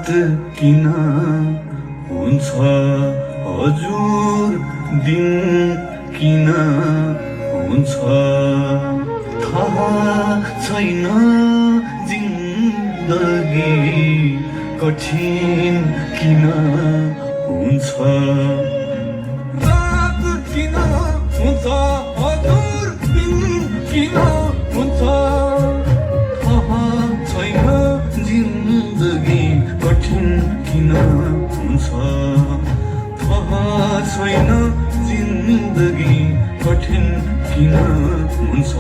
रात किन हुन्छ हजुर दिन किन हुन्छ थाहा छैन जिन्दगी कठिन किन हुन्छ रात किन हुन्छ हजुर दिन किन हुन्छ थाहा छैन जिन्दगी कठिन किन हुन्छ थाहा छैन जिन्दगी कठिन किन हुन्छ